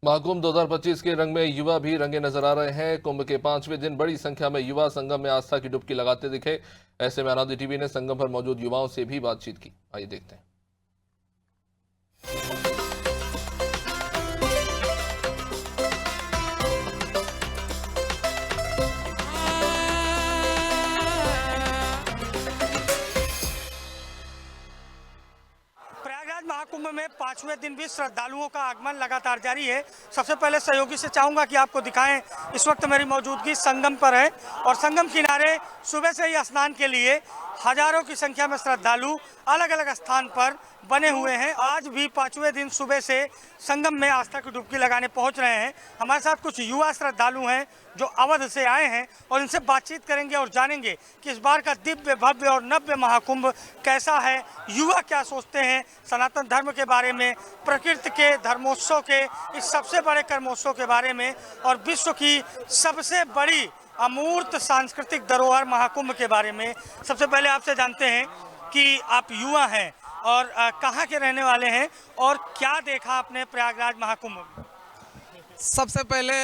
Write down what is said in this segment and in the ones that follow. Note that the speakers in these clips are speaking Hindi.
महाकुंभ 2025 के रंग में युवा भी रंगे नजर आ रहे हैं। कुंभ के 5वें दिन बड़ी संख्या में युवा संगम में आस्था की डुबकी लगाते दिखे। ऐसे में अनादि टीवी ने संगम पर मौजूद युवाओं से भी बातचीत की। आइए देखते हैं। प्रयागराज महाकुंभ में 5वें दिन भी श्रद्धालुओं का आगमन लगातार जारी है। सबसे पहले सहयोगी से चाहूंगा कि आपको दिखाएं, इस वक्त मेरी मौजूदगी संगम पर है और संगम किनारे सुबह से ही स्नान के लिए हजारों की संख्या में श्रद्धालु अलग अलग स्थान पर बने हुए हैं। आज भी 5वें दिन सुबह से संगम में आस्था की डुबकी लगाने पहुंच रहे हैं। हमारे साथ कुछ युवा श्रद्धालु हैं जो अवध से आए हैं और इनसे बातचीत करेंगे और जानेंगे कि इस बार का दिव्य भव्य और नव्य महाकुंभ कैसा है, युवा क्या सोचते हैं सनातन धर्म के बारे में, प्रकृति के धर्मोत्सव के इस सबसे बड़े कर्मोत्सव के बारे में और विश्व की सबसे बड़ी अमूर्त सांस्कृतिक धरोहर महाकुंभ के बारे में। सबसे पहले आपसे जानते हैं कि आप युवा हैं और कहाँ के रहने वाले हैं और क्या देखा आपने प्रयागराज महाकुंभ में? सबसे पहले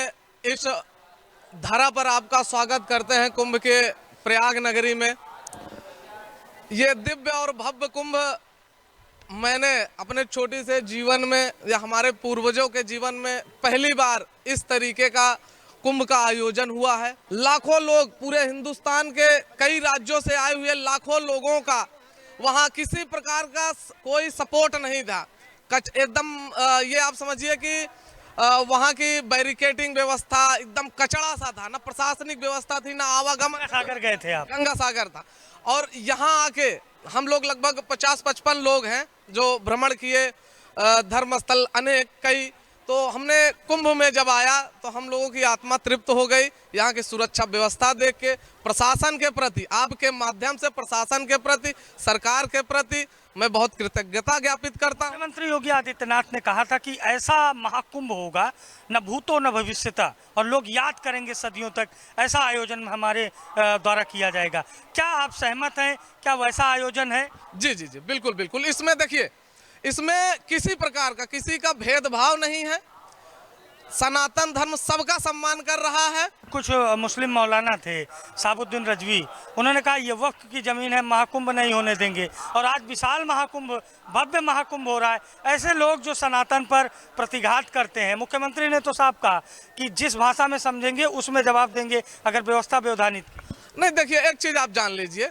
इस धरा पर आपका स्वागत करते हैं कुंभ के प्रयाग नगरी में। ये दिव्य और भव्य कुंभ मैंने अपने छोटे से जीवन में या हमारे पूर्वजों के जीवन में पहली बार इस तरीके का कुंभ का आयोजन हुआ है। लाखों लोग, पूरे हिंदुस्तान के कई राज्यों से आए हुए लाखों लोगों का वहाँ किसी प्रकार का कोई सपोर्ट नहीं था। एकदम ये आप समझिए कि वहाँ की बैरिकेडिंग व्यवस्था एकदम कचड़ा सा था, ना प्रशासनिक व्यवस्था थी, ना आवागमन। सागर गए थे आप? गंगा सागर था। और यहाँ आके हम लोग लगभग 50-55 लोग हैं जो भ्रमण किए धर्मस्थल अनेक कई। तो हमने कुंभ में जब आया तो हम लोगों की आत्मा तृप्त हो गई। यहाँ की सुरक्षा व्यवस्था देख के, प्रशासन के प्रति, आपके माध्यम से प्रशासन के प्रति, सरकार के प्रति मैं बहुत कृतज्ञता ज्ञापित करता हूँ। मुख्यमंत्री योगी आदित्यनाथ ने कहा था कि ऐसा महाकुंभ होगा न भूतो न भविष्यता और लोग याद करेंगे सदियों तक, ऐसा आयोजन हमारे द्वारा किया जाएगा। क्या आप सहमत हैं? क्या वैसा आयोजन है? जी जी जी, बिल्कुल बिल्कुल। इसमें देखिए, इसमें किसी प्रकार का किसी का भेदभाव नहीं है। सनातन धर्म सबका सम्मान कर रहा है। कुछ मुस्लिम मौलाना थे, साबुद्दीन रजवी, उन्होंने कहा ये वक्फ की जमीन है, महाकुंभ नहीं होने देंगे। और आज विशाल महाकुंभ, भव्य महाकुंभ हो रहा है। ऐसे लोग जो सनातन पर प्रतिघात करते हैं, मुख्यमंत्री ने तो साफ कहा कि जिस भाषा में समझेंगे उसमें जवाब देंगे अगर व्यवस्था व्यवधानित। नहीं, देखिए एक चीज आप जान लीजिए,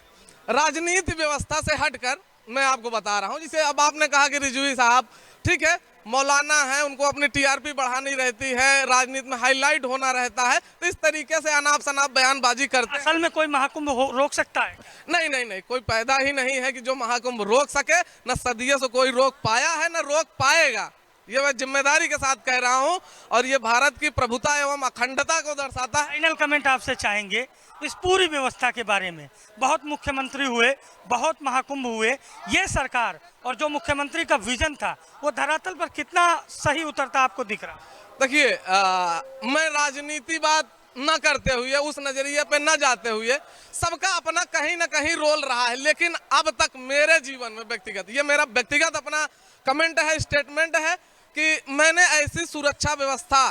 राजनीति व्यवस्था से हटकर मैं आपको बता रहा हूँ। जिसे अब आपने कहा कि रिजवी साहब, ठीक है, मौलाना है, उनको अपनी टीआरपी बढ़ानी रहती है, राजनीति में हाईलाइट होना रहता है, तो इस तरीके से अनाप शनाप बयानबाजी करते हैं। असल में कोई महाकुंभ रोक सकता है? नहीं नहीं नहीं, कोई पैदा ही नहीं है कि जो महाकुंभ रोक सके। न सदियों से कोई रोक पाया है, न रोक पाएगा। ये मैं जिम्मेदारी के साथ कह रहा हूँ और ये भारत की प्रभुता एवं अखंडता को दर्शाता है। फाइनल कमेंट आपसे चाहेंगे इस पूरी व्यवस्था के बारे में। बहुत मुख्यमंत्री हुए, बहुत महाकुंभ हुए, ये सरकार और जो मुख्यमंत्री का विजन था वो धरातल पर कितना सही उतरता आपको दिख रहा? देखिए, मैं राजनीति बात न करते हुए, उस नजरिए पे न जाते हुए, सबका अपना कहीं ना कहीं रोल रहा है। लेकिन अब तक मेरे जीवन में व्यक्तिगत, ये मेरा व्यक्तिगत अपना कमेंट है, स्टेटमेंट है कि मैंने ऐसी सुरक्षा व्यवस्था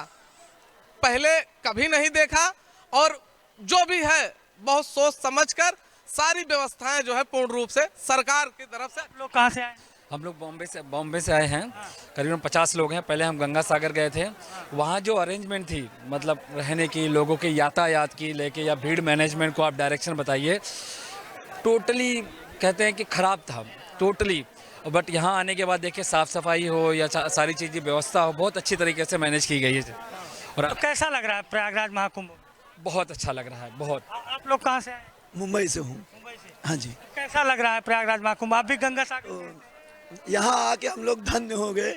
पहले कभी नहीं देखा और जो भी है बहुत सोच समझकर सारी व्यवस्थाएं जो है पूर्ण रूप से सरकार की तरफ से। लोग कहाँ से आए? हम लोग बॉम्बे से आए हैं। करीबन 50 लोग हैं। पहले हम गंगा सागर गए थे। वहाँ जो अरेंजमेंट थी, मतलब रहने की, लोगों के यातायात की लेके या भीड़ मैनेजमेंट को आप डायरेक्शन बताइए, टोटली कहते हैं कि ख़राब था, टोटली। बट यहाँ आने के बाद देखिए, साफ़ सफाई हो या सारी चीज़ की व्यवस्था हो, बहुत अच्छी तरीके से मैनेज की गई है। और तो कैसा लग रहा है प्रयागराज महाकुंभ? बहुत अच्छा लग रहा है, बहुत। आप लोग कहाँ से आए? मुंबई से हूँ। मुंबई से। हाँ जी। कैसा लग रहा है प्रयागराज महाकुंभ? आप भी गंगा सागर? यहाँ आके हम लोग धन्य हो गए।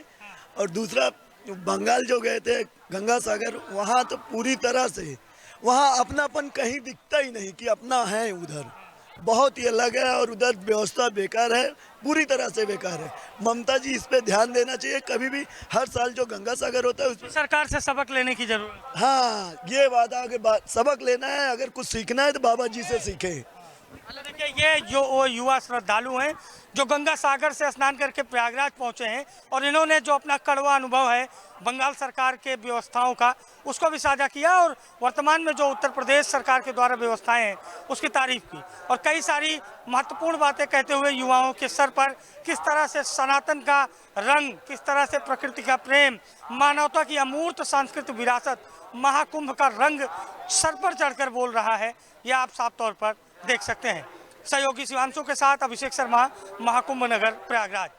और दूसरा, बंगाल जो गए थे गंगा सागर, वहाँ तो पूरी तरह से वहाँ अपनापन कहीं दिखता ही नहीं कि अपना है। उधर बहुत ही अलग है और उधर व्यवस्था बेकार है, पूरी तरह से बेकार है। ममता जी इस पे ध्यान देना चाहिए। कभी भी हर साल जो गंगा सागर होता है उसमें सरकार से सबक लेने की जरूरत है। हाँ, ये वादा के बाद सबक लेना है। अगर कुछ सीखना है तो बाबा जी से सीखे। देखिए, ये जो वो युवा श्रद्धालु हैं जो गंगा सागर से स्नान करके प्रयागराज पहुंचे हैं और इन्होंने जो अपना कड़वा अनुभव है बंगाल सरकार के व्यवस्थाओं का उसको भी साझा किया और वर्तमान में जो उत्तर प्रदेश सरकार के द्वारा व्यवस्थाएं हैं उसकी तारीफ की और कई सारी महत्वपूर्ण बातें कहते हुए युवाओं के सर पर किस तरह से सनातन का रंग, किस तरह से प्रकृति का प्रेम, मानवता की अमूर्त सांस्कृतिक विरासत, महाकुंभ का रंग सर पर चढ़कर बोल रहा है, यह आप साफ तौर पर देख सकते हैं। सहयोगी शिवांशु के साथ अभिषेक शर्मा, महाकुंभ नगर, प्रयागराज।